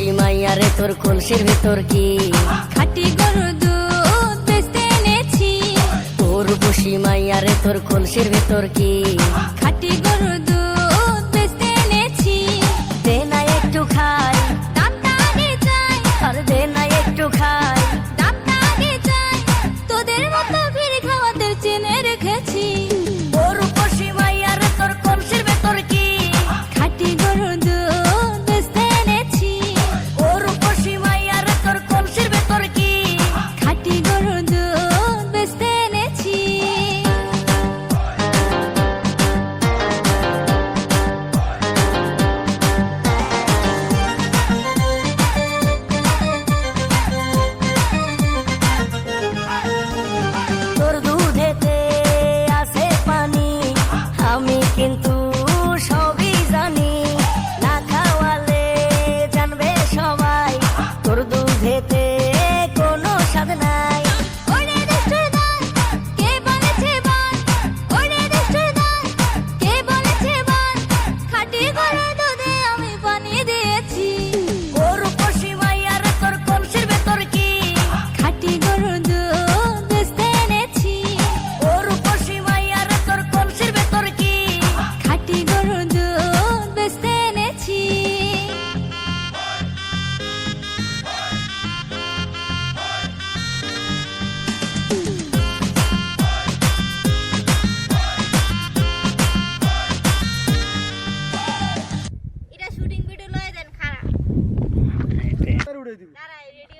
রূপসী মাইয়া রে তোর কলসির ভেতর কি খাঁটি গরুর দুধ বেচতে এনেছি। ও রূপসী মাইয়া রে তোর কলসির ভেতর কি খাঁটি গরুর দুধ বেচতে এনেছি। দে না একটু খাই, দামটা আগে চাই, আর দে না একটু খাই। দামটা আগে চাই, তোদের মতো ফিরে খাওয়াদের চেনে রেখেছি। ও রূপসী মাইয়া রে তোর কলসির ভেতর কি খাঁটি গরুর দুধ বেচতে এনেছি। ও রূপসী মাইয়া রে তোর কলসির ভেতর কি খাঁটি গরুর দুধ বেচতে এনেছি। তোর দুধেতে আছে পানি, আমি কিন্তু সবই জানি। না খাওয়ালে জানবে সবাই তোর দুধেতে কোনো স্বাদ নাই। ওরে দুষ্টুর দল, কে বলেছে বল? ওরে দুষ্টুর দল, কে বলেছে বল? খাঁটি গরুর দুধে আমি পানি দিয়েছি। ও রূপসী মাইয়া রে তোর কলসির ভেতর কি খাঁটি গরুর দুধ বেচতে এনেছি। ও রূপসী মাইয়া রে তোর কলসির ভেতর কি খাঁটি গরুর দুধ বেচতে এনেছি। এটা শুটিং ভিডিও লয়ে দেন খারাপ। দাঁড়া, রেডি।